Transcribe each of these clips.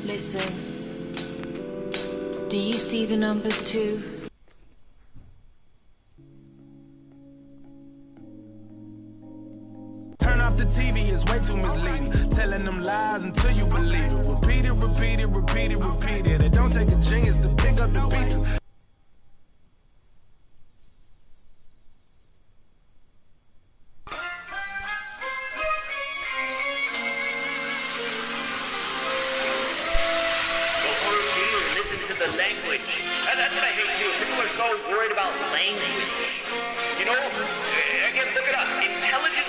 Listen. Do you see the numbers too? Turn off the TV, it's way too misleading. Telling them lies until you believe it. Repeat it, repeat it, repeat it, repeat it. It don't take a genius to pick up the pieces. Listen to the language. That's what I hate too. People are so worried about language. You know, again, look it up. Intelligent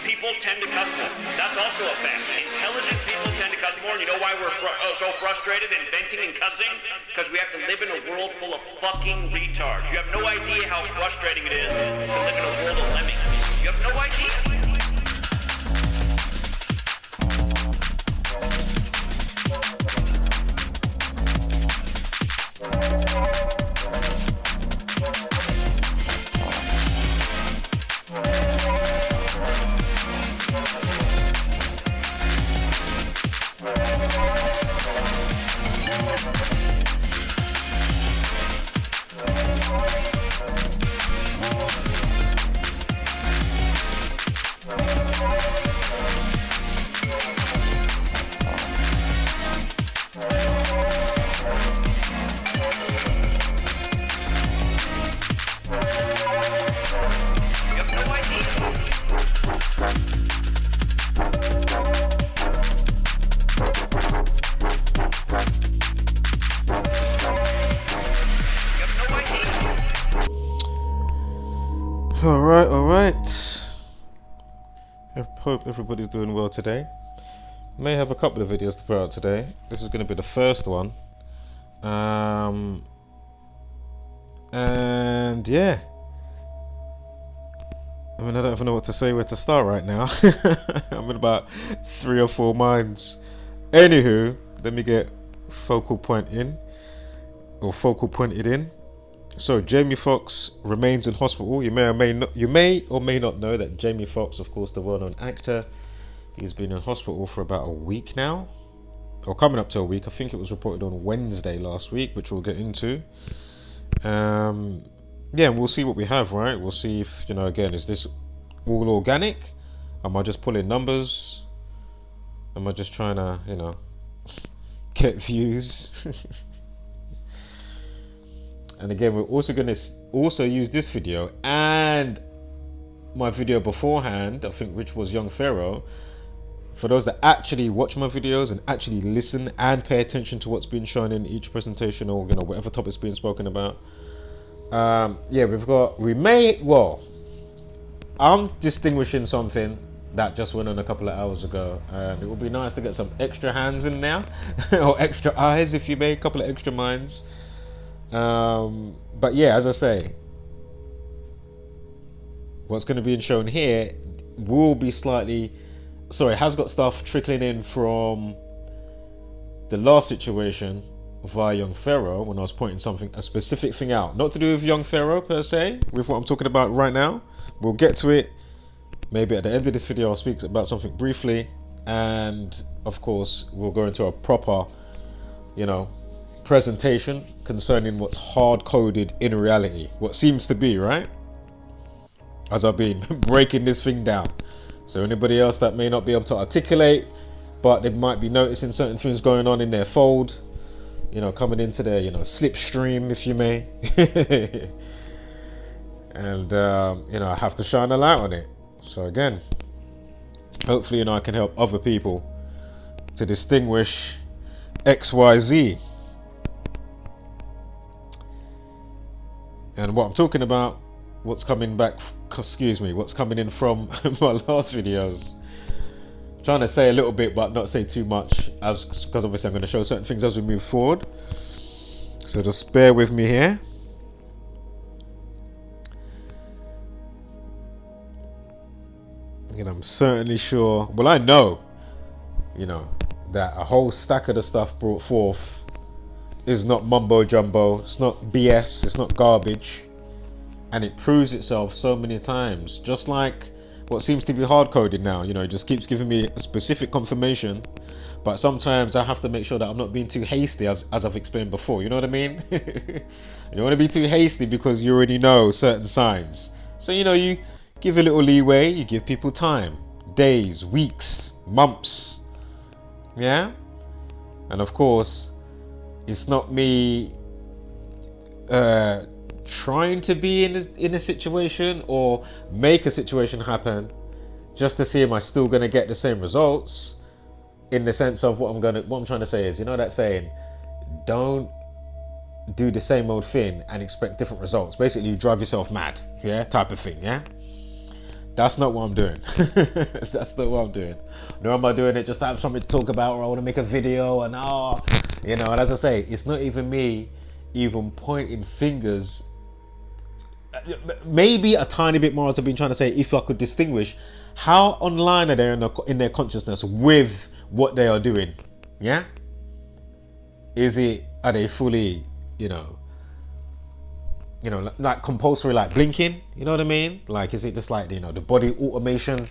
people tend to cuss more. That's also a fact. Intelligent people tend to cuss more. And you know why we're so frustrated inventing and cussing? Because we have to live in a world full of fucking retards. You have no idea how frustrating it is to live in a world of lemmings. You have no idea. Alright. I hope everybody's doing well today. May have a couple of videos to put out today. This is going to be the first one. And yeah. I mean, I don't even know what to say, where to start right now. I'm in about 3 or 4 minds. Anywho, let me get focal point in. Or focal pointed in. So Jamie Foxx remains in hospital. You may or may not know that Jamie Foxx, of course, the well-known actor, he's been in hospital for about a week now, or coming up to a week. I think it was reported on Wednesday last week, which we'll get into. Yeah, and we'll see what we have, right? We'll see if, you know, again, is this all organic? Am I just pulling numbers? Am I just trying to, you know, get views? And again, we're also going to use this video and my video beforehand, I think, which was Young Pharaoh, for those that actually watch my videos and actually listen and pay attention to what's being shown in each presentation, or, you know, whatever topic's being spoken about. Yeah, I'm distinguishing something that just went on a couple of hours ago, and it would be nice to get some extra hands in there, or extra eyes, if you may, a couple of extra minds. But yeah, as I say, what's going to be shown here will be has got stuff trickling in from the last situation via Young Pharaoh, when I was pointing a specific thing out, not to do with Young Pharaoh per se, with what I'm talking about right now. We'll get to it maybe at the end of this video. I'll speak about something briefly, and of course we'll go into a proper, you know, presentation concerning what's hard-coded in reality, what seems to be, right, as I've been breaking this thing down. So anybody else that may not be able to articulate, but they might be noticing certain things going on in their fold, you know, coming into their, you know, slipstream, if you may. And you know, I have to shine a light on it. So again, hopefully, you know, I can help other people to distinguish XYZ. And what I'm talking about, what's coming in from my last videos. I'm trying to say a little bit, but not say too much, because obviously I'm going to show certain things as we move forward. So just bear with me here. And I'm certainly sure, well, I know, you know, that a whole stack of the stuff brought forth is not mumbo jumbo, it's not BS, it's not garbage, and it proves itself so many times. Just like what seems to be hard coded now, you know, it just keeps giving me a specific confirmation But sometimes I have to make sure that I'm not being too hasty, as I've explained before. You know what I mean? You don't want to be too hasty because you already know certain signs. So, you know, you give a little leeway, you give people time. Days, weeks, months. Yeah? And of course, it's not me trying to be in a situation or make a situation happen just to see am I still going to get the same results. In the sense of what I'm trying to say is, you know that saying, don't do the same old thing and expect different results. Basically, you drive yourself mad, yeah, type of thing, yeah. That's not what I'm doing. That's not what I'm doing. Nor am I doing it just to have something to talk about, or I want to make a video and you know. And as I say, it's not even me even pointing fingers. Maybe a tiny bit more, as I've been trying to say, if I could distinguish how online are they in their consciousness with what they are doing. Yeah, are they fully, you know, like compulsory, like blinking, you know what I mean? Like, is it just like, you know, the body automation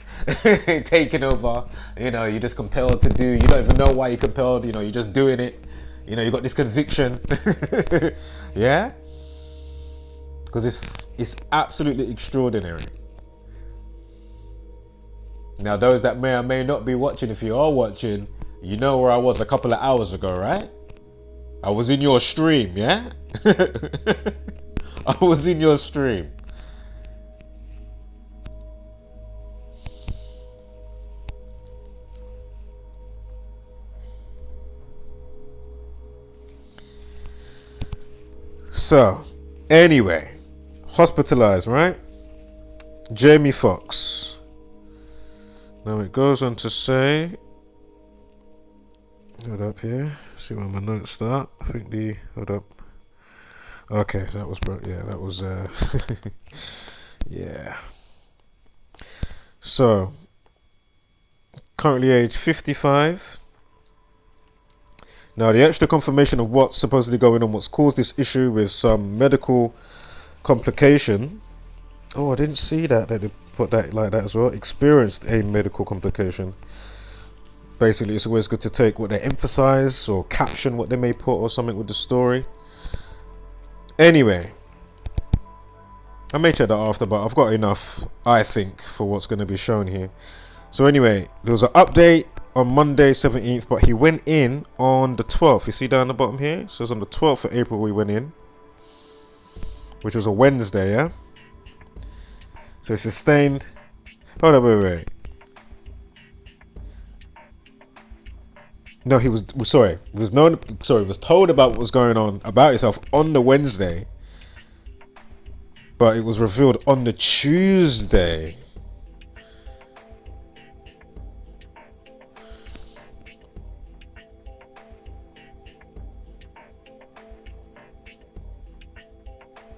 taking over? You know, you're just compelled to do, you don't even know why you're compelled, you know, you're just doing it. You know, you got this conviction. Yeah, because it's absolutely extraordinary. Now, those that may or may not be watching, if you are watching, you know where I was a couple of hours ago, right? I was in your stream, yeah? I was in your stream. So, anyway, hospitalized, right? Jamie Foxx. Now it goes on to say, hold up here, see where my notes start. I think hold up. Okay, that was, yeah. So, currently age 55. Now, the extra confirmation of what's supposedly going on, what's caused this issue with some medical complication. Oh, I didn't see that they put that like that as well. Experienced a medical complication. Basically, it's always good to take what they emphasize or caption what they may put or something with the story. Anyway, I may check that after, but I've got enough, I think, for what's going to be shown here. So anyway, there was an update on Monday 17th, but he went in on the 12th. You see down the bottom here? So it's on the 12th of April we went in, which was a Wednesday, yeah? So he sustained. Hold on, wait. No, he was sorry. He was told about what was going on about himself on the Wednesday, but it was revealed on the Tuesday.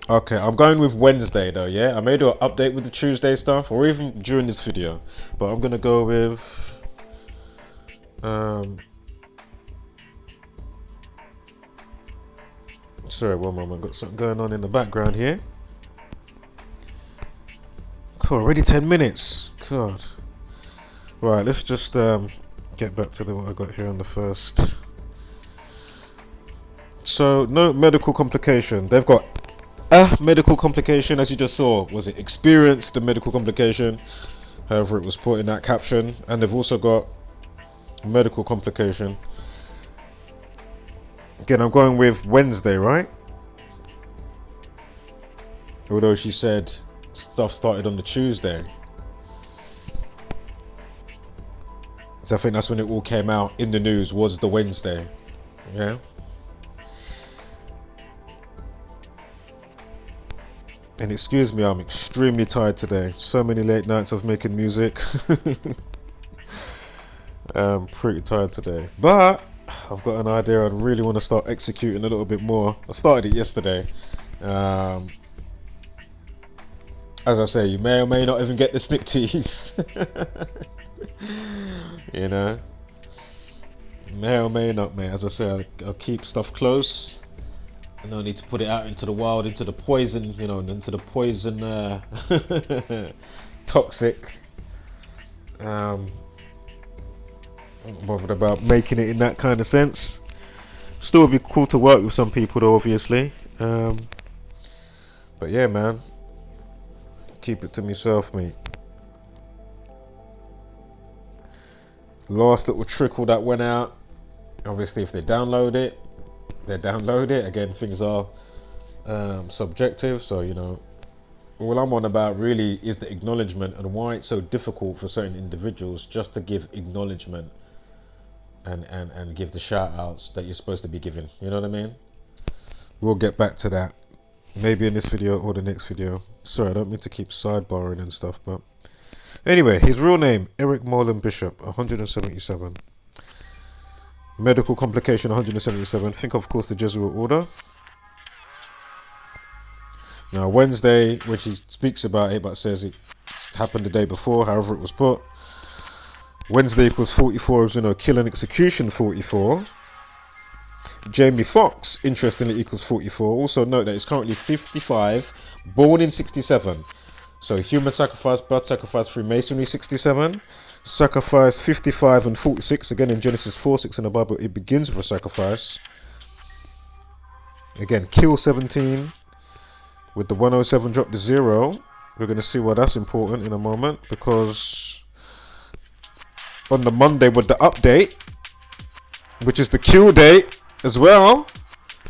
Okay, I'm going with Wednesday though, yeah? I may do an update with the Tuesday stuff, or even during this video, but I'm gonna go with sorry, one moment, got something going on in the background here. Cool, already 10 minutes. God. Right, let's just get back to what I got here on the first. So, no medical complication. They've got a medical complication, as you just saw. Was it experienced the medical complication? However it was put in that caption. And they've also got a medical complication. Again, I'm going with Wednesday, right? Although she said stuff started on the Tuesday. So I think that's when it all came out in the news, was the Wednesday. Yeah. And excuse me, I'm extremely tired today. So many late nights of making music. I'm pretty tired today. But I've got an idea I really want to start executing a little bit more. I started it yesterday. As I say, you may or may not even get the snip tease. You know, may or may not, mate. As I say, I'll keep stuff close. And I need to put it out into the wild, into the poison, you know, into the poison toxic Not bothered about making it in that kind of sense. Still would be cool to work with some people though, obviously. But yeah, man. Keep it to myself, mate. Last little trickle that went out. Obviously, if they download it, they download it. Again, things are subjective. So, you know, all I'm on about really is the acknowledgement and why it's so difficult for certain individuals just to give acknowledgement and give the shout outs that you're supposed to be giving. You know what I mean? We'll get back to that. Maybe in this video or the next video. Sorry, I don't mean to keep sidebarring and stuff, but anyway, his real name, Eric Marlon Bishop, 177. Medical complication, 177. Think, of course, the Jesuit order. Now, Wednesday, when she speaks about it, but says it happened the day before, however it was put. Wednesday equals 44, you know, kill and execution 44. Jamie Foxx, interestingly, equals 44. Also note that he's currently 55, born in 67. So human sacrifice, blood sacrifice, Freemasonry 67. Sacrifice 55 and 46. Again, in Genesis 4:6 in the Bible, it begins with a sacrifice. Again, kill 17. With the 107 drop to 0. We're going to see why that's important in a moment. Because on the Monday with the update, which is the kill date as well.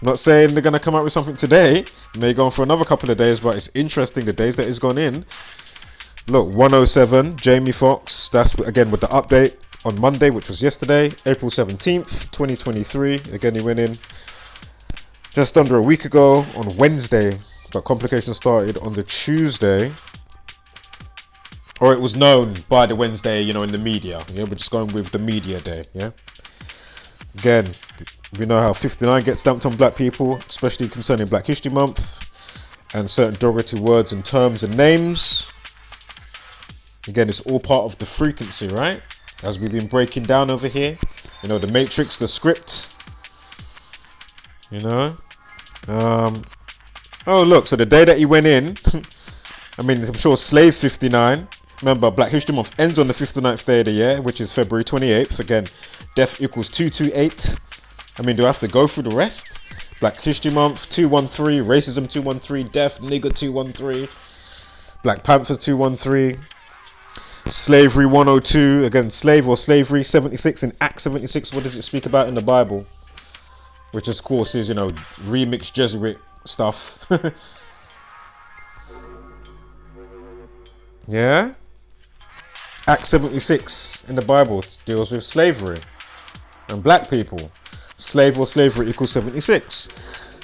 I'm not saying they're going to come out with something today. It may go on for another couple of days, but it's interesting the days that it's gone in. Look, 107, Jamie Foxx. That's again with the update on Monday, which was yesterday, April 17th, 2023. Again, he went in just under a week ago on Wednesday, but complications started on the Tuesday. Or it was known by the Wednesday, you know, in the media. Yeah, we're just going with the media day, yeah? Again, we know how 59 gets stamped on black people, especially concerning Black History Month, and certain derogatory words and terms and names. Again, it's all part of the frequency, right? As we've been breaking down over here. You know, the matrix, the script. You know? Oh, look, so the day that he went in, I mean, I'm sure slave 59. Remember, Black History Month ends on the 59th day of the year, which is February 28th. Again, death equals 228. I mean, do I have to go through the rest? Black History Month, 213. Racism, 213. Death, nigger, 213. Black Panther, 213. Slavery, 102. Again, slave or slavery, 76. In Acts 76, what does it speak about in the Bible? Which, of course, is, you know, remixed Jesuit stuff. Yeah? Acts 76 in the Bible deals with slavery and black people. Slave or slavery equals 76.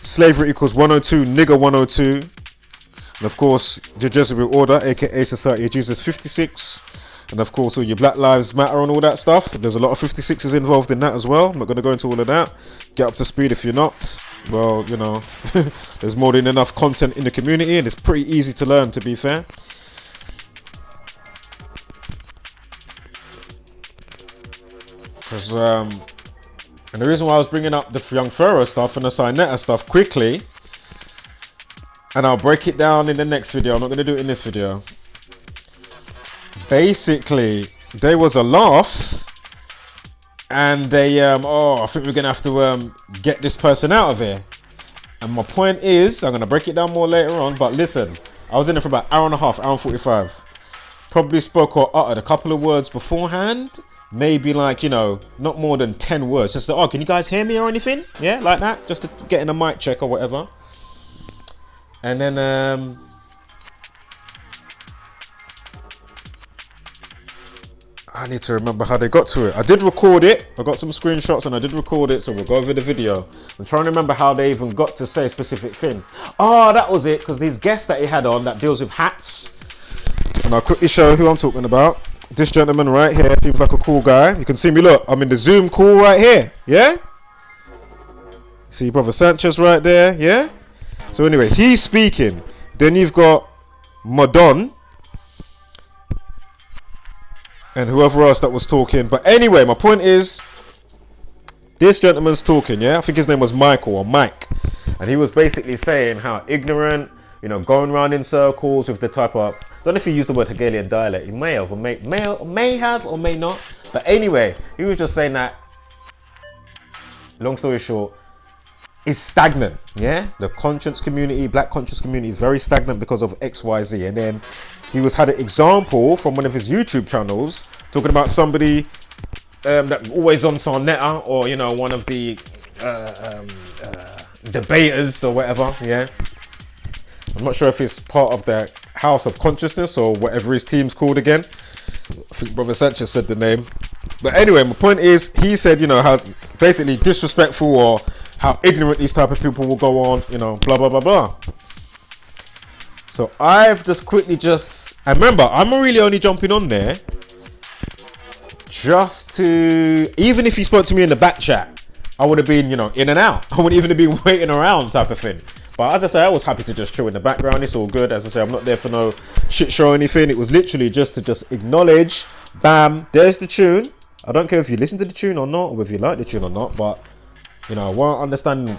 Slavery equals 102, nigger 102. And of course, the Jesuit order, aka Society of Jesus 56. And of course, all your Black Lives Matter and all that stuff. There's a lot of 56s involved in that as well. I'm not going to go into all of that. Get up to speed if you're not. Well, you know, there's more than enough content in the community and it's pretty easy to learn, to be fair. Because, and the reason why I was bringing up the young Pharaoh stuff and the Sinetta stuff quickly, and I'll break it down in the next video, I'm not going to do it in this video. Basically, there was a laugh, and they, oh, I think we're going to have to get this person out of here. And my point is, I'm going to break it down more later on, but listen, I was in there for about an hour and a half, hour and 45. Probably spoke or uttered a couple of words beforehand. Maybe like, you know, not more than 10 words. Just like, oh, can you guys hear me or anything? Yeah, like that. Just to get in a mic check or whatever. And then, I need to remember how they got to it. I did record it. I got some screenshots and I did record it. So we'll go over the video. I'm trying to remember how they even got to say a specific thing. Oh, that was it. Because these guests that he had on that deals with hats. And I'll quickly show who I'm talking about. This gentleman right here seems like a cool guy. You can see me, look, I'm in the Zoom call right here, yeah? See Brother Sanchez right there, yeah? So anyway, he's speaking. Then you've got Madon. And whoever else that was talking. But anyway, my point is, this gentleman's talking, yeah? I think his name was Michael or Mike. And he was basically saying how ignorant, you know, going around in circles with the type of don't know if he used the word Hegelian dialect. He may have, or may have, or may not. But anyway, he was just saying that. Long story short, is stagnant. Yeah, the conscience community, black conscious community, is very stagnant because of XYZ. And then he had an example from one of his YouTube channels talking about somebody that always on Sarnetta, or you know, one of the debaters or whatever. Yeah, I'm not sure if it's part of the House of Consciousness or whatever his team's called again. I think Brother Sanchez said the name. But anyway, my point is, he said, you know, how basically disrespectful or how ignorant these type of people will go on, you know, blah, blah, blah, blah. So I've just quickly and remember, I'm really only jumping on there just to, even if he spoke to me in the back chat, I would have been, you know, in and out. I wouldn't even have been waiting around type of thing. But as I say, I was happy to just chill in the background. It's all good. As I say, I'm not there for no shit show or anything. It was literally just to acknowledge, bam, there's the tune. I don't care if you listen to the tune or not, or if you like the tune or not, but, you know, I won't understand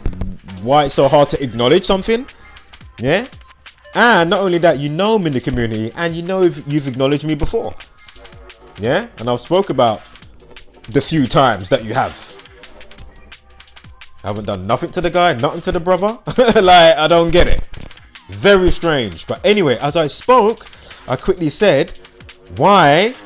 why it's so hard to acknowledge something. Yeah? And not only that, you know I'm in the community, and you know if you've acknowledged me before. Yeah? And I've spoke about the few times that you have. I haven't done nothing to the guy, nothing to the brother. Like, I don't get it. Very strange. But anyway, as I spoke, I quickly said why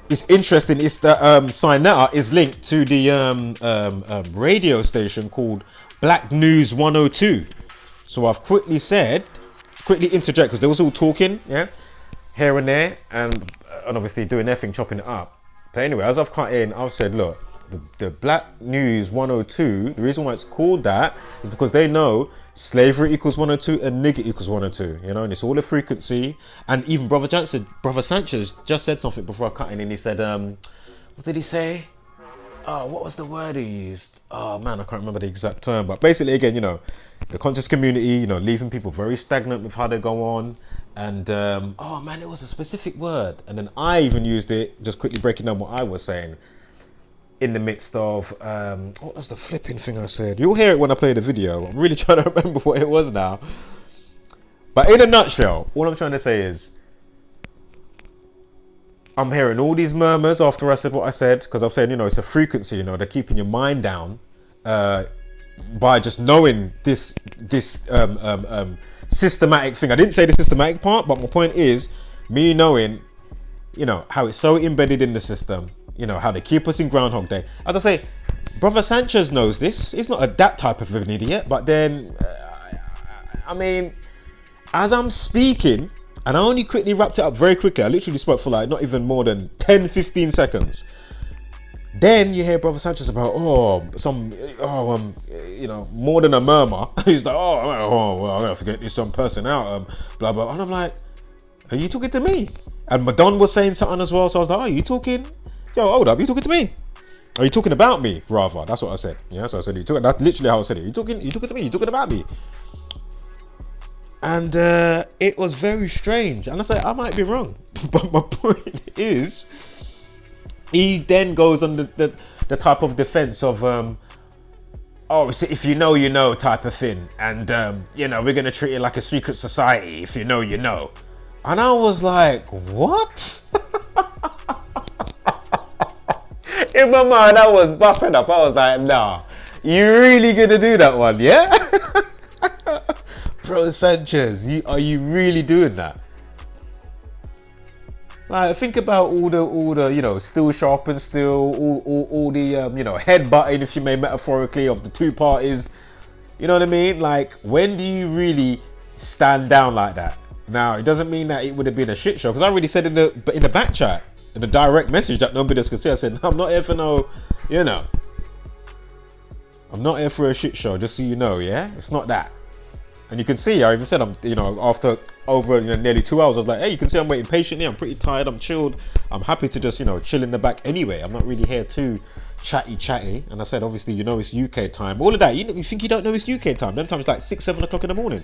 it's interesting is that Sarnetta is linked to the radio station called Black News 102. So I've quickly interject, because they was all talking, yeah, here and there, and obviously doing their thing, chopping it up. But anyway, as I've cut in, I've said, look, the Black News 102, the reason why it's called that is because they know slavery equals 102 and nigger equals 102, you know, and it's all a frequency. And even Brother Sanchez just said something before I cut in, and he said, what did he say? Oh, what was the word he used? Oh man, I can't remember the exact term, but basically, again, you know, the conscious community, you know, leaving people very stagnant with how they go on. And oh man, it was a specific word, and then I even used it, just quickly breaking down what I was saying in the midst of what was the flipping thing I said? You'll hear it when I play the video. I'm really trying to remember what it was now. But in a nutshell, all I'm trying to say is I'm hearing all these murmurs after I said what I said, because I've said, you know, it's a frequency, you know, they're keeping your mind down by just knowing this systematic thing. I didn't say the systematic part, but my point is me knowing, you know, how it's so embedded in the system, you know, how they keep us in Groundhog Day. As I say, Brother Sanchez knows this. He's not that type of an idiot, but then I mean, as I'm speaking, and I only quickly wrapped it up very quickly, I literally spoke for like not even more than 10-15 seconds. Then you hear Brother Sanchez about you know, more than a murmur. He's like, well, I'm gonna have to get this some person out, blah blah. And I'm like, are you talking to me? And Madon was saying something as well, so I was like, oh, are you talking? Yo, hold up, you talking to me? Are you talking about me? Rather, that's what I said. Yeah, so I said, that's literally how I said it. You talking to me? You talking about me? And it was very strange. And I said, I might be wrong, but my point is, he then goes on the type of defense of oh, so if you know, you know type of thing, and you know, we're gonna treat it like a secret society. If you know, you know. And I was like, what? In my mind, I was busting up. I was like, nah, you really gonna do that one, yeah? Bro Sanchez, are you really doing that? Like, think about all the you know, steel sharpens steel, all the you know, headbutting, if you may, metaphorically, of the two parties. You know what I mean? Like, when do you really stand down like that? Now, it doesn't mean that it would have been a shit show, because I already said in the back chat, in the direct message that nobody else could see, I said, I'm not here for no, you know, I'm not here for a shit show, just so you know, yeah? It's not that. And you can see, I even said, I'm, you know, after over, you know, nearly 2 hours, I was like, hey, you can see I'm waiting patiently, I'm pretty tired, I'm chilled, I'm happy to just, you know, chill in the back anyway. I'm not really here too chatty. And I said, obviously, you know, it's UK time, all of that. You think you don't know it's UK time? Them times like 6-7 o'clock in the morning.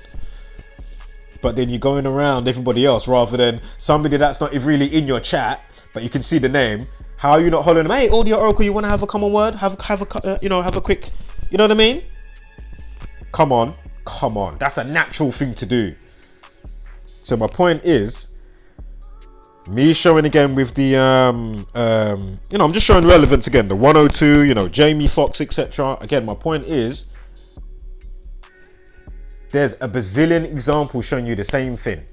But then you're going around everybody else rather than somebody that's not really in your chat, but you can see the name. How are you not hollering, hey, Audio Oracle, you want to have a common word? Have a quick, you know what I mean? Come on. That's a natural thing to do. So my point is, Me showing again with the you know, I'm just showing relevance again. The 102, you know, Jamie Foxx, etc. Again, my point is, there's a bazillion examples showing you the same thing.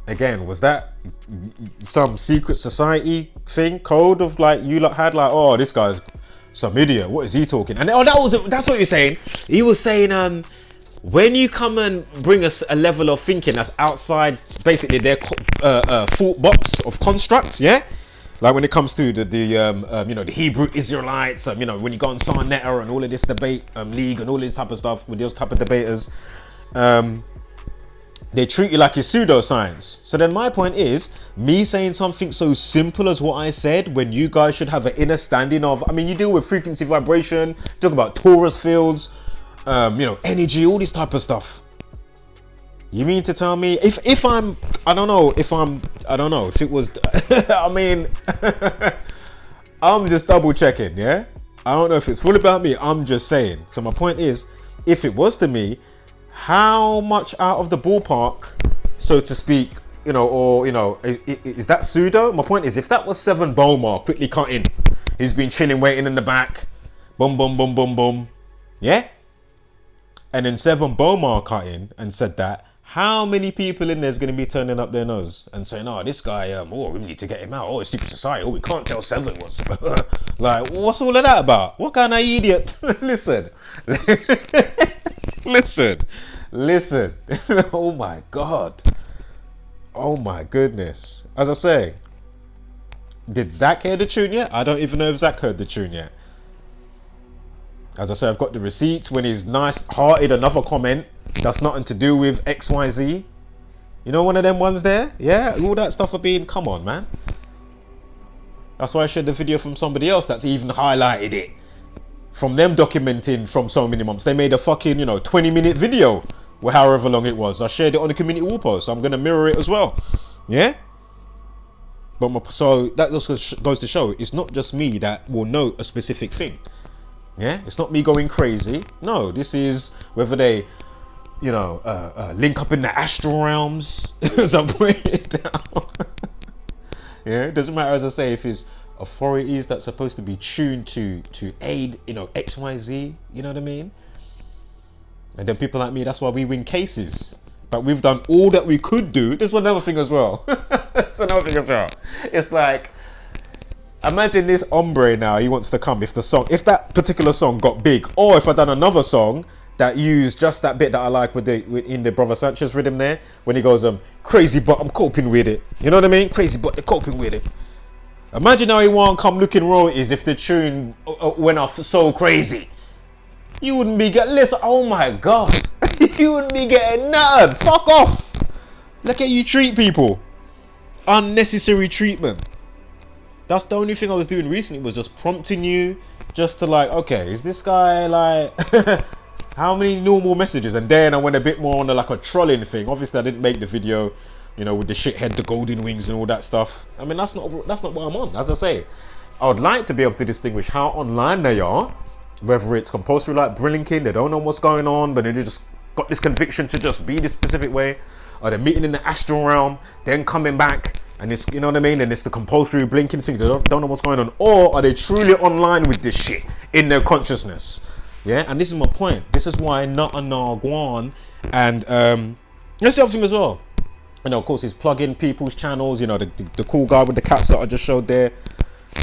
Again, was that some secret society thing, code of like you lot had like, oh, this guy's some idiot, what is he talking? And oh, that's what you're saying. He was saying when you come and bring us a level of thinking that's outside basically their thought box of constructs, yeah, like when it comes to the you know, the Hebrew Israelites, you know, when you go on Sarnetta and all of this debate league and all this type of stuff with those type of debaters, they treat you like you're pseudoscience. So then my point is, me saying something so simple as what I said, when you guys should have an understanding of, I mean, you deal with frequency vibration, talk about torus fields, you know, energy, all this type of stuff. You mean to tell me if I'm, I don't know if it was, I mean, I'm just double checking, yeah? I don't know if it's full about me, I'm just saying. So my point is, if it was to me, how much out of the ballpark, so to speak, you know, or, you know, is that pseudo? My point is, if that was 7 M.o.r quickly cutting, he's been chilling, waiting in the back, boom, boom, boom, boom, boom, yeah? And then 7 M.o.r cutting and said that, how many people in there is going to be turning up their nose and saying, oh, this guy, oh, we need to get him out, oh, it's secret society, oh, we can't tell 7 was. Like, what's all of that about? What kind of idiot? Listen. Listen. Oh my god. Oh my goodness. As I say, did Zach hear the tune yet? I don't even know if Zach heard the tune yet. As I say, I've got the receipts when he's nice hearted another comment that's nothing to do with XYZ. You know, one of them ones there? Yeah, all that stuff are being, come on, man. That's why I shared the video from somebody else that's even highlighted it. From them documenting from so many months. They made a fucking, you know, 20-minute video, or however long it was. I shared it on the community wall post, so I'm going to mirror it as well. Yeah? But so that just goes to show, it's not just me that will know a specific thing. Yeah? It's not me going crazy. No, this is whether they, you know, link up in the astral realms, as I'm putting it down. Yeah? It doesn't matter, as I say, if it's authorities that's supposed to be tuned to aid, you know, XYZ, you know what I mean? And then people like me, that's why we win cases. But we've done all that we could do. This is another thing as well. It's like, imagine this hombre now, he wants to come if that particular song got big, or if I done another song that used just that bit that I like in the Brother Sanchez rhythm there, when he goes, crazy but I'm coping with it. You know what I mean? Crazy but they're coping with it. Imagine how he won't come looking royalties if the tune went off so crazy. You wouldn't be getting, listen, oh my god. You wouldn't be getting nothing. Fuck off. Look at you treat people. Unnecessary treatment. That's the only thing I was doing recently, was just prompting you just to like, okay, is this guy like, how many normal messages? And then I went a bit more on like a trolling thing. Obviously I didn't make the video, you know, with the shithead, the golden wings and all that stuff. I mean, that's not what I'm on. As I say, I would like to be able to distinguish how online they are, whether it's compulsory like brillinking, they don't know what's going on, but they just got this conviction to just be this specific way, or they're meeting in the astral realm, then coming back, and it's, you know what I mean, and it's the compulsory blinking thing, they don't know what's going on, or are they truly online with this shit in their consciousness? Yeah, and this is my point. This is why not a Narguan, and that's the other thing as well. You know, of course, he's plugging people's channels. You know, the cool guy with the caps that I just showed there.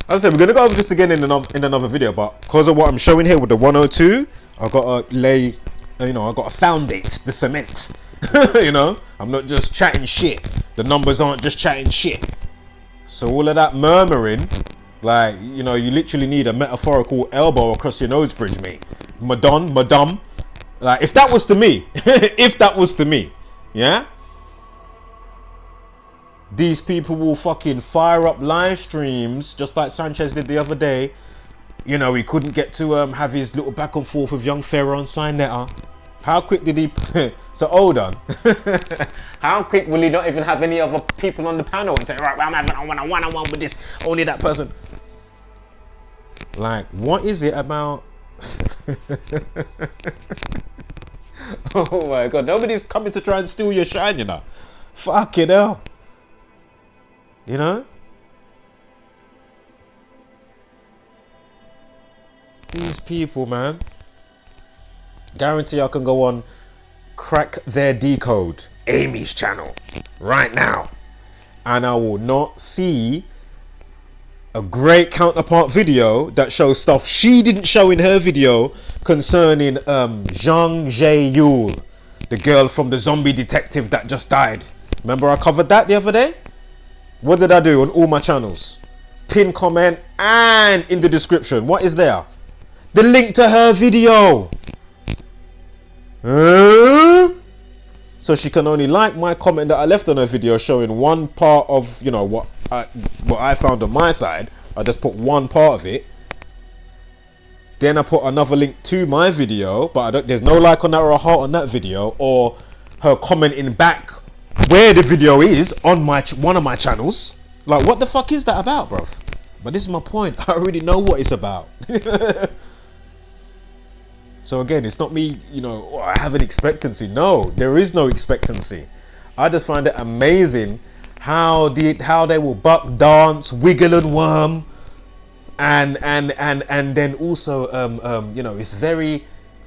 As I said, we're gonna go over this again in another video, but because of what I'm showing here with the 102, I've got to lay, you know, I've got to foundate the cement. You know, I'm not just chatting shit. The numbers aren't just chatting shit. So all of that murmuring, like, you know, you literally need a metaphorical elbow across your nose bridge, mate. Madame. Like, if that was to me, yeah. These people will fucking fire up live streams just like Sanchez did the other day. You know, he couldn't get to have his little back and forth with young Pharaoh on Sarnetta. How quick did he... So hold on. How quick will he not even have any other people on the panel and say, right, well, I'm having a one-on-one with this, only that person. Like, what is it about... Oh my god, nobody's coming to try and steal your shine, you know. Fucking hell. You know? These people, man. Guarantee I can go on Crack Their Decode, Amy's channel, right now. And I will not see a great counterpart video that shows stuff she didn't show in her video concerning Zhang Zhe-Yul, the girl from the zombie detective that just died. Remember I covered that the other day? What did I do on all my channels? Pin comment and in the description. What is there? The link to her video. So she can only like my comment that I left on her video showing one part of, you know, what I found on my side. I just put one part of it. Then I put another link to my video, but there's no like on that or a heart on that video, or her commenting back where the video is on one of my channels. Like, what the fuck is that about, bruv? But this is my point. I already know what it's about. So again, it's not me, you know, oh, I have an expectancy. No, there is no expectancy. I just find it amazing how they will buck, dance, wiggle and worm, and then also you know, it's very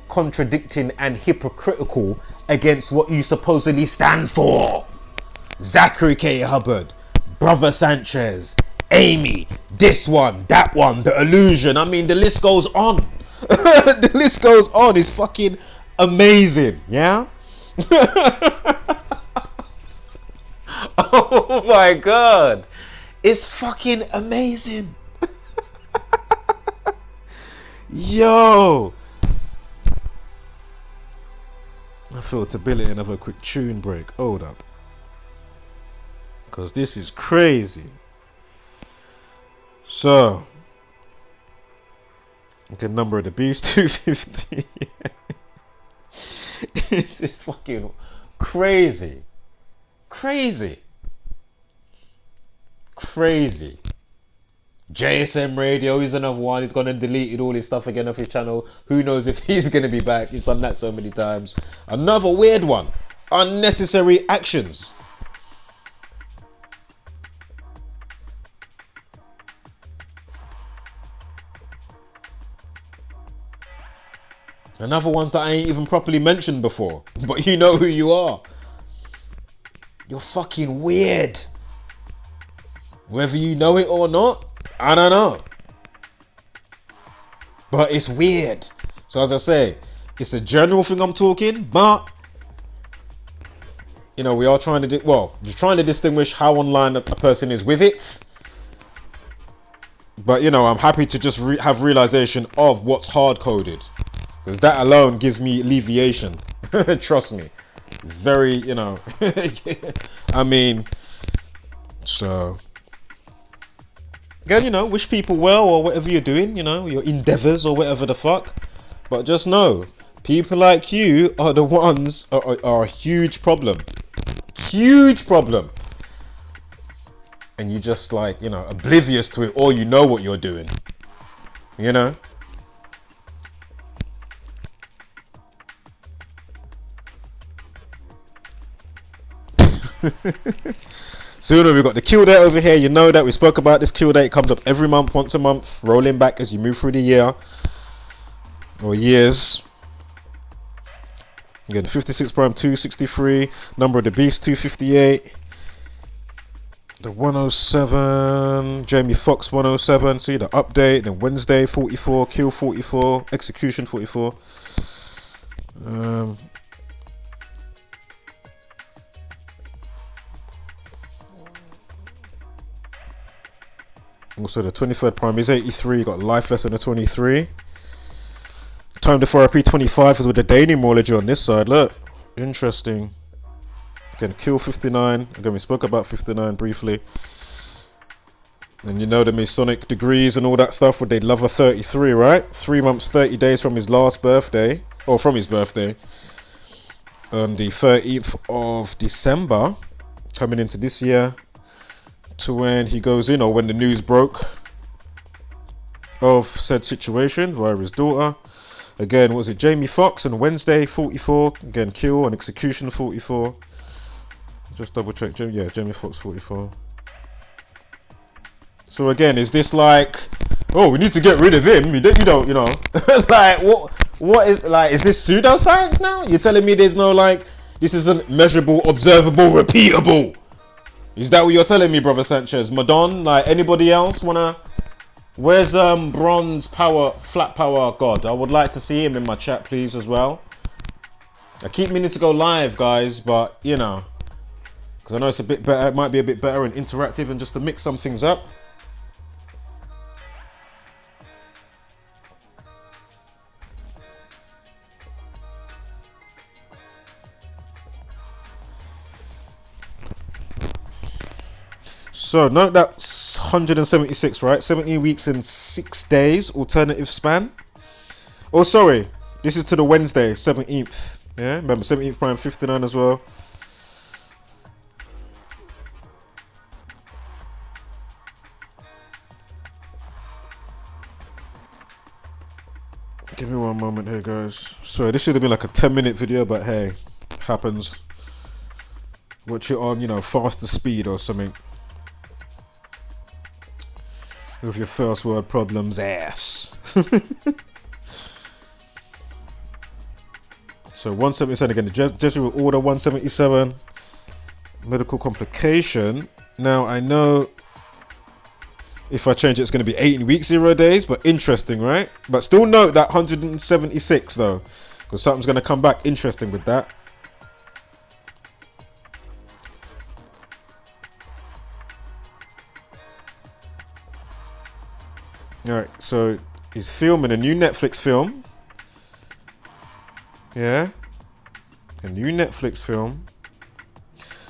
contradicting and hypocritical against what you supposedly stand for. Zachary K. Hubbard, Brother Sanchez, Amy, this one, that one, the illusion. I mean, the list goes on. The list goes on. It's fucking amazing. Yeah. Oh my god, it's fucking amazing. Yo, I feel ability another quick tune break. Hold up, because this is crazy. So, okay, number of the beast 250. This is fucking crazy. Crazy. JSM Radio is another one. He's gone and deleted all his stuff again off his channel. Who knows if he's gonna be back? He's done that so many times. Another weird one. Unnecessary actions. Another ones that I ain't even properly mentioned before. But you know who you are. You're fucking weird. Whether you know it or not, I don't know. But it's weird. So as I say, it's a general thing I'm talking, but you know, we are trying to you're trying to distinguish how online a person is with it. But you know, I'm happy to just have realization of what's hard coded, because that alone gives me alleviation. Trust me. Very, you know. I mean, so again, you know, wish people well or whatever you're doing, you know, your endeavors or whatever the fuck. But just know, people like you are the ones are a huge problem. Huge problem. And you just like, you know, oblivious to it, or you know what you're doing. You know? So you know, we've got the kill date over here. You know that we spoke about this kill date. It comes up every month, once a month, rolling back as you move through the year or years. Again, 56 prime 263, number of the beast 258, the 107, Jamie Foxx 107. See the update. Then Wednesday 44, kill 44, execution 44. Also the 23rd prime is 83, got life lesson of 23. Time to therapy 25 is with the daily mortgage on this side. Look, interesting. Again, kill 59. Again, we spoke about 59 briefly. And you know the Masonic degrees and all that stuff, would they love a 33, right? 3 months 30 days from his last birthday, or from his birthday, on the 13th of December, coming into this year, to when he goes in, or when the news broke of said situation via his daughter. Again, was it Jamie Foxx on Wednesday 44? Again, kill and execution 44. Just double check. Yeah, Jamie Foxx 44. So again, is this like, oh, we need to get rid of him? You don't, you know, like what is like? Is this pseudoscience now? You're telling me there's no like, this isn't measurable, observable, repeatable? Is that what you're telling me, brother Sanchez? Madon, like anybody else wanna? Where's Bronze Power, Flat Power God? I would like to see him in my chat, please, as well. I keep meaning to go live, guys, but you know, because I know it's a bit better. It might be a bit better and interactive, and just to mix some things up. So note that's 176, right? 17 weeks and 6 days, alternative span. Oh, sorry, this is to the Wednesday, 17th. Yeah, remember 17th prime 59 as well. Give me one moment here, guys. Sorry, this should have been like a 10-minute video, but hey, happens. Watch it on, you know, faster speed or something. With your first world problems, ass. So 177 again. The Jesuit order 177. Medical complication. Now I know if I change it, it's going to be 18 weeks, 0 days. But interesting, right? But still note that 176 though, because something's going to come back interesting with that. Alright, so he's filming a new Netflix film. Yeah. A new Netflix film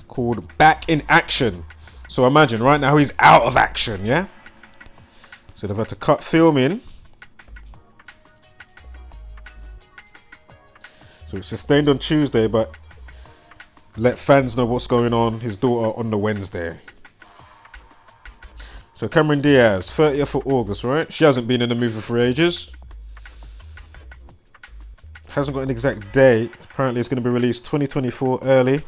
called Back in Action. So imagine right now he's out of action, yeah? So they've had to cut filming. So it's sustained on Tuesday, but let fans know what's going on, his daughter, on the Wednesday. So Cameron Diaz, 30th of August, right? She hasn't been in the movie for ages. Hasn't got an exact date. Apparently it's going to be released 2024 early.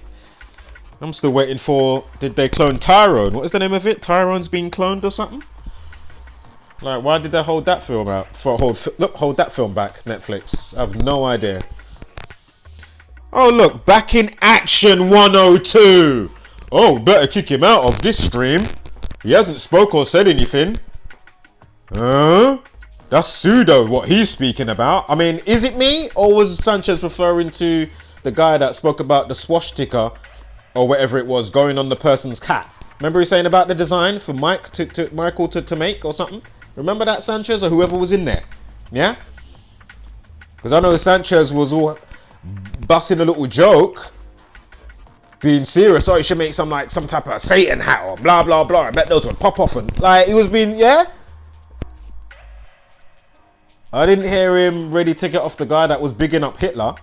I'm still waiting for, did they clone Tyrone? What is the name of it? Tyrone's being cloned or something? Like, why did they hold that film out? Hold that film back, Netflix. I have no idea. Oh look, Back in Action 102. Oh, better kick him out of this stream. He hasn't spoke or said anything. That's pseudo what he's speaking about. I mean, is it me? Or was Sanchez referring to the guy that spoke about the swastika or whatever it was going on the person's cat? Remember he saying about the design for Michael to make or something? Remember that, Sanchez, or whoever was in there? Yeah? Because I know Sanchez was all busting a little joke, being serious. Oh, you should make some type of Satan hat or blah blah blah. I bet those would pop off, and like he was being, yeah. I didn't hear him ready to get off the guy that was bigging up Hitler.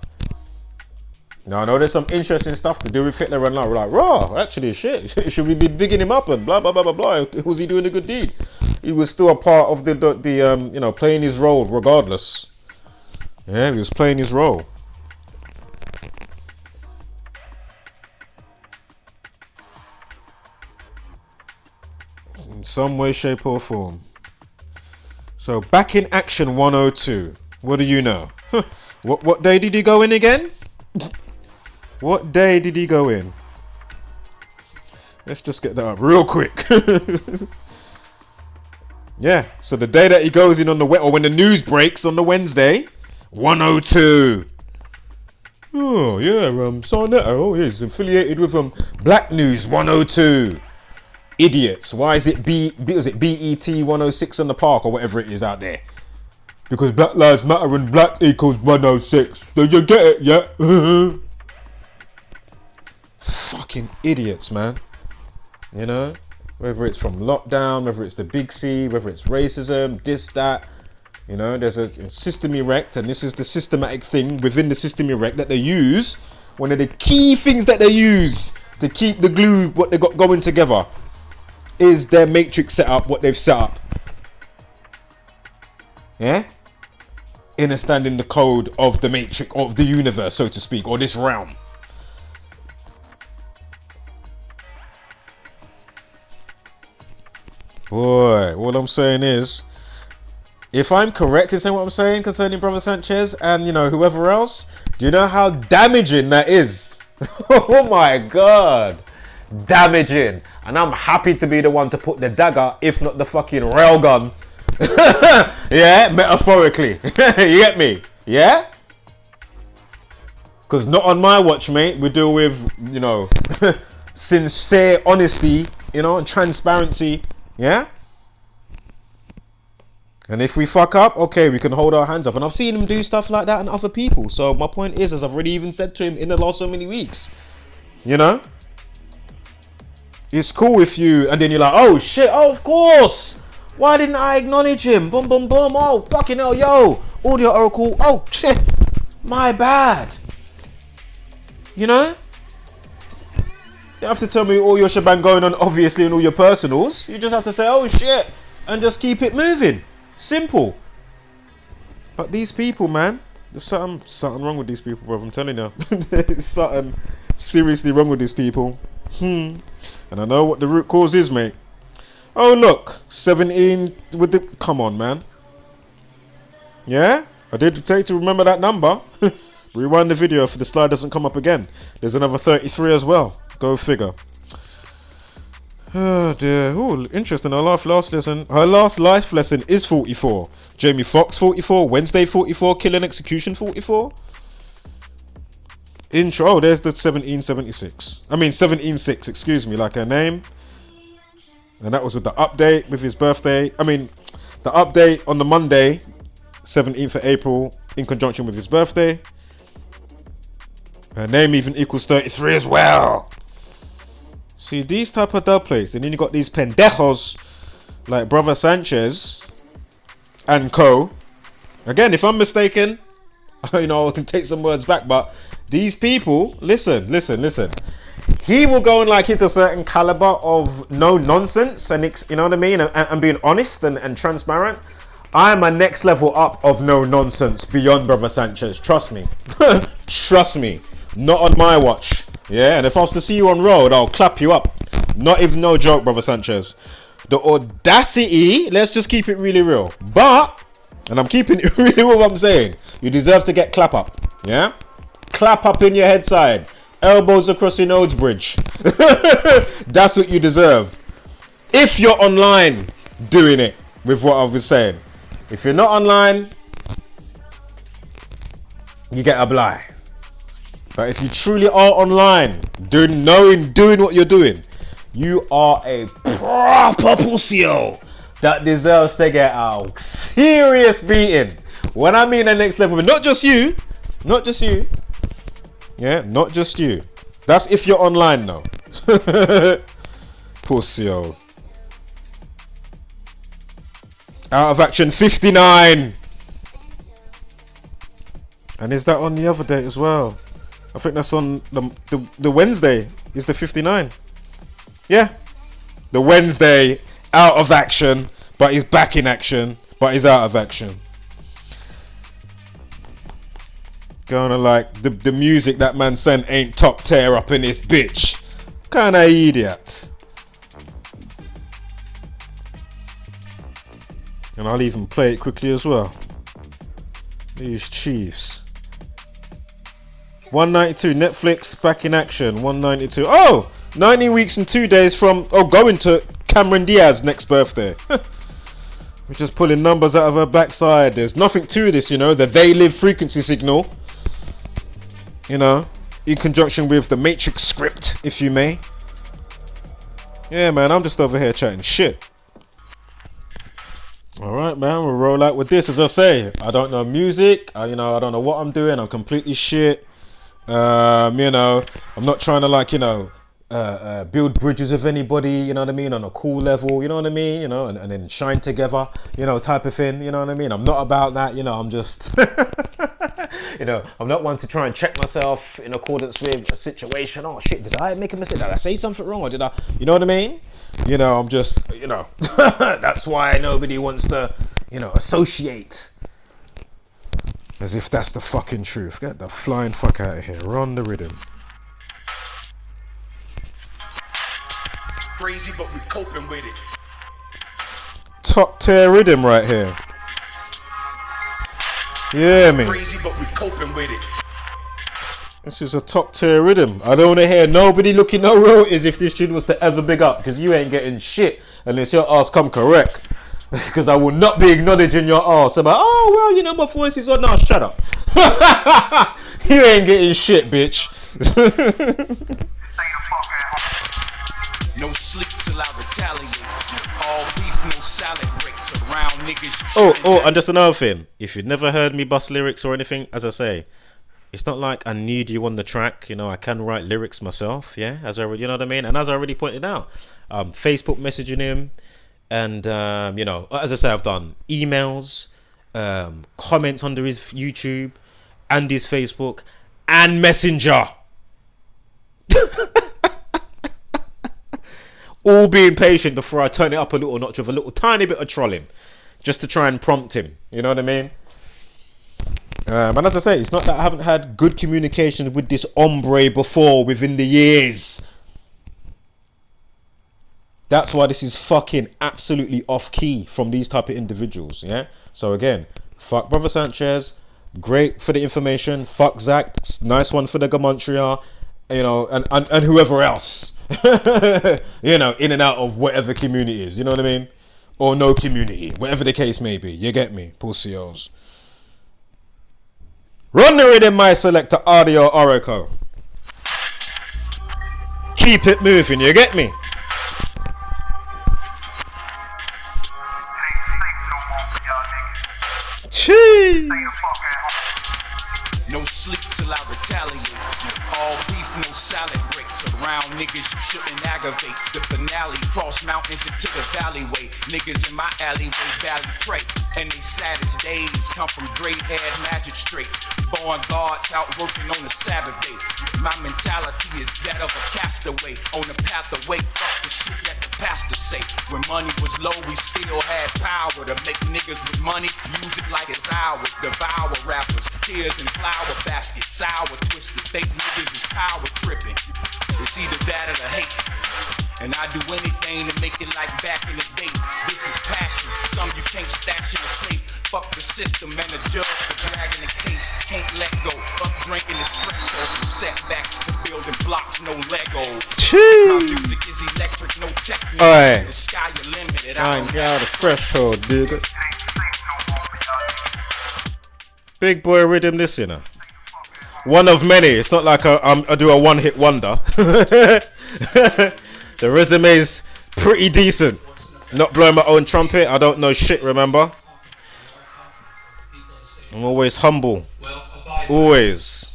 Now I know there's some interesting stuff to do with Hitler, and like, we're like, raw, actually shit, should we be bigging him up and blah blah blah blah blah? Was he doing a good deed? He was still a part of the you know, playing his role regardless. Yeah, he was playing his role. In some way, shape or form. So Back in Action 102. What do you know? What day did he go in again? What day did he go in? Let's just get that up real quick. Yeah, so the day that he goes in on the or when the news breaks on the Wednesday, 102. Oh yeah, Sarnetta. Oh yeah, he's affiliated with Black News 102. Idiots. Why is it was it BET 106 on the park or whatever it is out there? Because Black Lives Matter and black equals 106. Do you get it? Yeah. Fucking idiots, man. You know, whether it's from lockdown, whether it's the big C, whether it's racism, this, that. You know, there's a system erect, and this is the systematic thing within the system erect that they use. One of the key things that they use to keep the glue, what they got going together, is their matrix setup, what they've set up. Yeah? Understanding the code of the matrix, of the universe, so to speak, or this realm. Boy, all I'm saying is, if I'm correct in saying what I'm saying concerning Brother Sanchez and, you know, whoever else, do you know how damaging that is? Oh my God. Damaging. And I'm happy to be the one to put the dagger, if not the fucking railgun. Yeah, metaphorically. You get me? Yeah? Because not on my watch, mate. We deal with, you know, sincere honesty, you know, and transparency. Yeah? And if we fuck up, okay, we can hold our hands up. And I've seen him do stuff like that in other people. So my point is, as I've already even said to him in the last so many weeks, you know, it's cool if you, and then you're like, oh shit, oh of course, why didn't I acknowledge him? Boom, boom, boom, oh fucking hell, yo, audio oracle, oh shit, my bad. You know? You don't have to tell me all your shebang going on, obviously, and all your personals. You just have to say, oh shit, and just keep it moving. Simple. But these people, man, there's something wrong with these people, bro. I'm telling you. There's something seriously wrong with these people. And I know what the root cause is, mate. Oh, look. 17 with the... Come on, man. Yeah? I did take to remember that number. Rewind the video if the slide doesn't come up again. There's another 33 as well. Go figure. Oh dear. Oh, interesting. Her last life lesson is 44. Jamie Foxx 44. Wednesday 44. Kill and Execution 44. Intro. Oh, there's the 1776. I mean 176. Excuse me. Like her name. And that was with the update with his birthday. I mean, the update on the Monday, 17th of April, in conjunction with his birthday. Her name even equals 33 as well. See, these type of dub plays, and then you got these pendejos like Brother Sanchez and co. Again, if I'm mistaken, you know, I can take some words back, but these people, listen. He will go on like he's a certain caliber of no nonsense, and you know what I mean, and being honest and transparent. I'm a next level up of no nonsense beyond Brother Sanchez. Trust me. Trust me. Not on my watch. Yeah, and if I was to see you on road, I'll clap you up. Not even no joke, Brother Sanchez. The audacity, let's just keep it really real. But, and I'm keeping it really real what I'm saying, you deserve to get clap up. Yeah? Clap up in your head side. Elbows across your nose bridge. That's what you deserve. If you're online doing it with what I was saying. If you're not online, you get a blind. But if you truly are online, doing what you're doing, you are a proper pussy that deserves to get a serious beating. When I mean the next level, not just you. Yeah, not just you. That's if you're online now. Pussy. Out of action 59. And is that on the other date as well? I think that's on the Wednesday is the 59. Yeah. The Wednesday out of action, but he's back in action, but he's out of action. Gonna like the music that man sent ain't top tier up in this bitch. Kinda idiot. And I'll even play it quickly as well. These Chiefs. 192 Netflix back in action. 192. Oh, 90 weeks and 2 days from going to Cameron Diaz's next birthday. We're just pulling numbers out of her backside. There's nothing to this, you know. The they live frequency signal. You know, in conjunction with the Matrix script, if you may. Yeah, man, I'm just over here chatting shit. Alright, man, we'll roll out with this. As I say, I don't know music. I don't know what I'm doing. I'm completely shit. You know, I'm not trying to like, build bridges with anybody, you know what I mean, on a cool level, you know what I mean, you know, and then shine together, you know, type of thing, you know what I mean. I'm not about that, you know, I'm just, you know, I'm not one to try and check myself in accordance with a situation. Oh shit, did I make a mistake? Did I say something wrong? Or did I, you know what I mean? You know, I'm just, you know, that's why nobody wants to, you know, associate. As if that's the fucking truth. Get the flying fuck out of here. Run the rhythm. Crazy, but we coping with it. top tier rhythm right here. Yeah, man. Crazy, but we coping with it. This is a top tier rhythm. I don't want to hear nobody looking no royalties if this tune was to ever big up, because you ain't getting shit unless your ass come correct. Because I will not be acknowledging your ass about, oh well, you know, my voice is on. No, shut up. You ain't getting shit, bitch. No sleep till I retaliate. All beef, no salad breaks around niggas. Oh, and just another thing. If you've never heard me bust lyrics or anything, as I say, it's not like I need you on the track. You know, I can write lyrics myself. Yeah, as I, you know what I mean. And as I already pointed out, Facebook messaging him, and you know, as I say, I've done emails, comments under his YouTube and his Facebook and Messenger. All being patient before I turn it up a little notch with a little tiny bit of trolling, just to try and prompt him. You know what I mean? And as I say, it's not that I haven't had good communication with this hombre before within the years. That's why this is fucking absolutely off key from these type of individuals. Yeah. So again, fuck Brother Sanchez. Great for the information. Fuck Zach. Nice one for the Gematria. You know, and whoever else. You know, in and out of whatever community is. You know what I mean? Or no community. Whatever the case may be. You get me? Pussios. Run the rhythm, my selector audio oracle. Keep it moving. You get me? Chee. No sleep till I retaliate. All beef, no salad breaks around niggas you shouldn't aggravate. The finale, cross mountains into the valleyway. Niggas in my alleyway, valley pray. And they saddest days come from gray-haired magistrates. Born guards out working on a Saturday. My mentality is that of a castaway on the path away. Fuck the shit that the pastor say. When money was low, we still had power to make niggas with money use it like it's ours. Devour rappers, tears and flower baskets, sour twisted. Fake niggas is power tripping. It's either that or the hate. And I do anything to make it like back in the day. This is passion, some you can't stash in a safe. Fuck the system and the judge for dragging the case. Can't let go, up drinking espresso. From setbacks to building blocks, no Legos. My music is electric, no techno. The sky is limited, I ain't got a threshold, digga. Big boy rhythm this, you know. One of many. It's not like I do a one-hit wonder. The resume is pretty decent. Not blowing my own trumpet. I don't know shit, remember? I'm always humble. Always.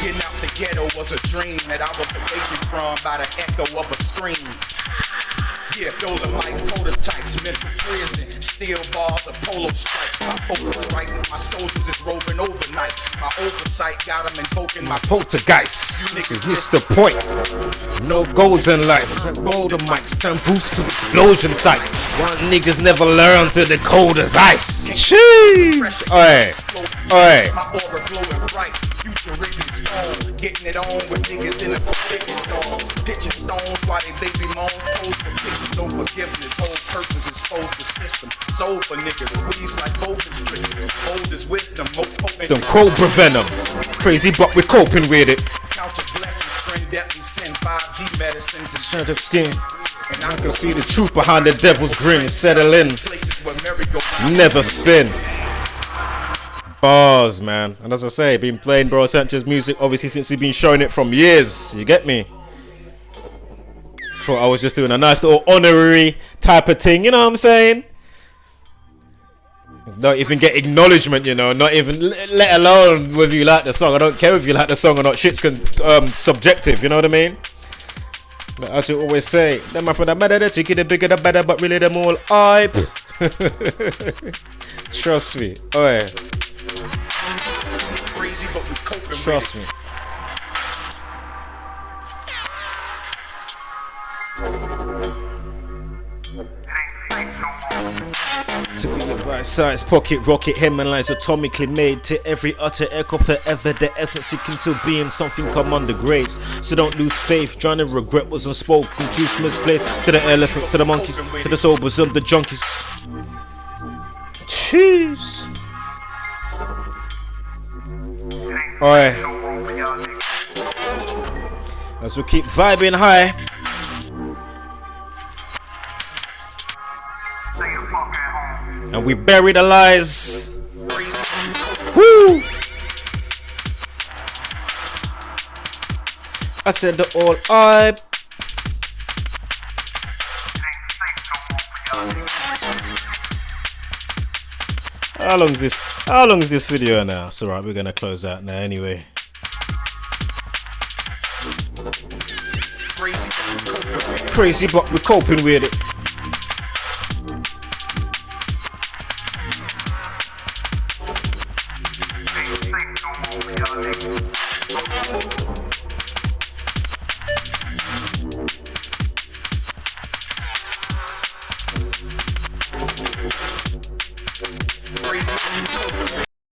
Getting out the ghetto was a dream that I was awakened from by the echo of a scream. Yeah, those are like prototypes, mental prison, steel bars of polo stripes. My focus right, my soldiers is roving overnight. My oversight got them invoking my poltergeist. This is Mr. Point. No goals in life. Roll the mics, turn boots to explosion sites. One niggas never learn to the cold as ice. Jeez. Oi. My aura glowing bright. Future written stone, getting it on with niggas in the forbidden dogs. Pitching stones while they baby moans pose for pictures, no forgiveness. Whole purpose exposed the system. Soul for niggas, squeeze like bogus triggers. Old as wisdom, more potent. Them cobra venom. Crazy, but we're coping with it. Count your blessings, friend, that we send 5G medicines and Shut up, skin. And I can see the truth behind the devil's grin. Settle in. Never spin. Bars, man. And as I say, been playing Bro Sanchez's music obviously since he's been showing it from years. You get me? Thought I was just doing a nice little honorary type of thing, you know what I'm saying? Not even get acknowledgement, you know, not even let alone whether you like the song. I don't care if you like the song or not. Shit's subjective, you know what I mean? But as you always say, them for the better, the cheeky, the bigger, the better, but really them all hype. Trust me. Oi. Crazy, but we coping. Trust me. To be a Science pocket rocket hemorrhoids atomically made to every utter echo forever. The essence seeking to being something come under grace. So don't lose faith. Trying to regret was unspoken. Juice misplaced to the elephants, to the monkeys, to the sobers and the junkies. Jeez. Alright. As we keep vibing high. And we bury the lies. Woo! I said the all I. How long is this video now? It's alright, we're gonna close out now anyway. Crazy, but we're coping with it.